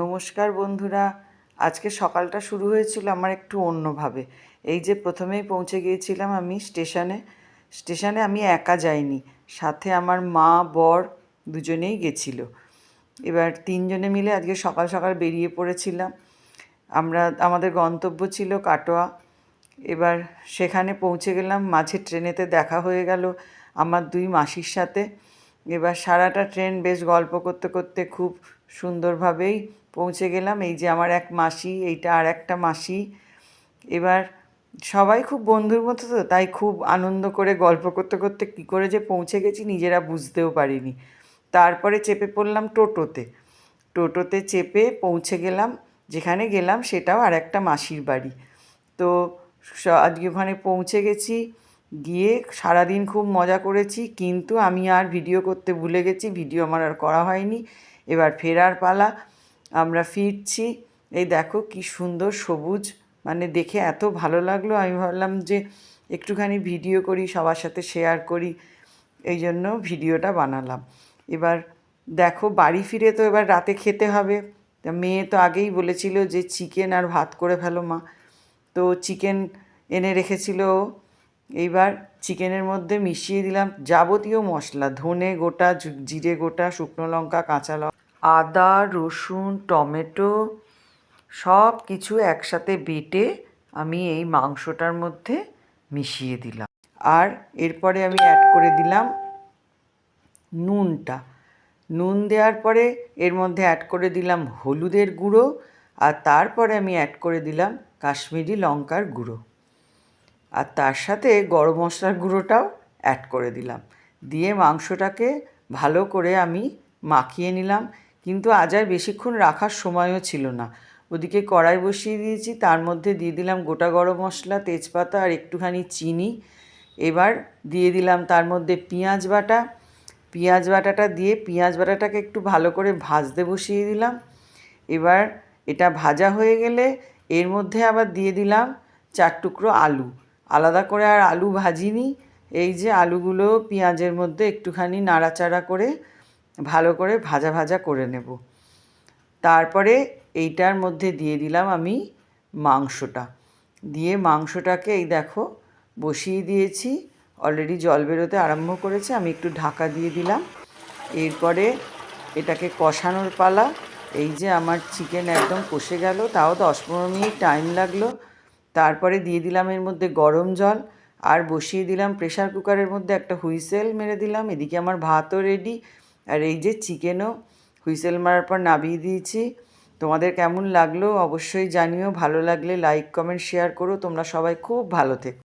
নমস্কার বন্ধুরা। আজকে সকালটা শুরু হয়েছিল আমার একটু অন্যভাবে। এই যে প্রথমেই পৌঁছে গিয়েছিলাম আমি স্টেশনে আমি একা যাইনি, সাথে আমার মা বর দুজনেই গেছিল। এবার তিনজনে মিলে আজকে সকাল সকাল বেরিয়ে পড়েছিলাম। আমাদের গন্তব্য ছিল কাটোয়া। এবার সেখানে পৌঁছে গেলাম, মাঝে ট্রেনেতে দেখা হয়ে গেল আমার দুই মাসির সাথে। এবার সারাটা ট্রেন বেশ গল্প করতে করতে খুব সুন্দরভাবেই পৌঁছে গেলাম। এই যে আমার এক মাসি, এইটা আর একটা মাসি। এবার সবাই খুব বন্ধুর মতো, তো তাই খুব আনন্দ করে গল্প করতে করতে কী করে যে পৌঁছে গেছি নিজেরা বুঝতেও পারিনি। তারপরে চেপে পড়লাম টোটোতে চেপে পৌঁছে গেলাম যেখানে গেলাম, সেটাও আর একটা মাসির বাড়ি। তো আজকে ওখানে পৌঁছে গেছি, গিয়ে সারাদিন খুব মজা করেছি, কিন্তু আমি আর ভিডিও করতে ভুলে গেছি, ভিডিও আমার আর করা হয়নি। এবার ফেরার পালা, আমরা ফিরছি। এই দেখো কি সুন্দর সবুজ, মানে দেখে এত ভালো লাগলো, আমি ভাবলাম যে একটুখানি ভিডিও করি, সবার সাথে শেয়ার করি, এই জন্য ভিডিওটা বানালাম। এবার দেখো বাড়ি ফিরে তো এবার রাতে খেতে হবে। মেয়ে তো আগেই বলেছিল যে চিকেন আর ভাত করে ফেলো মা, তো চিকেন এনে রেখেছিল। এইবার চিকেনের মধ্যে মিশিয়ে দিলাম যাবতীয় মশলা, ধনে গোটা, জিরে গোটা, শুকনো লঙ্কা, কাঁচা লঙ্কা, আদা, রসুন, টমেটো, সব কিছু একসাথে বেটে আমি এই মাংসটার মধ্যে মিশিয়ে দিলাম। আর এরপরে আমি অ্যাড করে দিলাম নুন দেওয়ার পরে এর মধ্যে অ্যাড করে দিলাম হলুদের গুঁড়ো, আর তারপরে আমি অ্যাড করে দিলাম কাশ্মীরি লঙ্কার গুঁড়ো, আর তার সাথে গরম মশলার গুঁড়োটাও অ্যাড করে দিলাম। দিয়ে মাংসটাকে ভালো করে আমি মাখিয়ে নিলাম। কিন্তু আজ আর বেশিক্ষণ রাখার সময়ও ছিল না। ওদিকে কড়াই বসিয়ে দিয়েছি, তার মধ্যে দিয়ে দিলাম গোটা গরম মশলা, তেজপাতা আর একটুখানি চিনি। এবার দিয়ে দিলাম তার মধ্যে পেঁয়াজ বাটাটা দিয়ে পেঁয়াজ বাটাটাকে একটু ভালো করে ভাজতে বসিয়ে দিলাম। এবার এটা ভাজা হয়ে গেলে এর মধ্যে আবার দিয়ে দিলাম 4 টুকরো আলু। আলাদা করে আর আলু ভাজিনি, এই যে আলুগুলো পেঁয়াজের মধ্যে একটুখানি নাড়াচাড়া করে ভালো করে ভাজা ভাজা করে নেব। তারপরে এইটার মধ্যে দিয়ে দিলাম আমি মাংসটাকে এই দেখো বসিয়ে দিয়েছি, অলরেডি জল বেরোতে আরম্ভ করেছে, আমি একটু ঢাকা দিয়ে দিলাম। এরপরে এটাকে কষানোর পালা। এই যে আমার চিকেন একদম কষে গেল, তাও 10-15 মিনিট টাইম লাগলো। তারপরে দিয়ে দিলাম এর মধ্যে গরম জল, আর বসিয়ে দিলাম প্রেশার কুকারের মধ্যে একটা হুইসেল মেরে দিলাম। এদিকে আমার ভাতও রেডি, আর এই যে চিকেনও হুইসেল মারার পর নামিয়ে দিয়েছি। তোমাদের কেমন লাগলো অবশ্যই জানিও, ভালো লাগলে লাইক কমেন্ট শেয়ার করো। তোমরা সবাই খুব ভালো থেকো।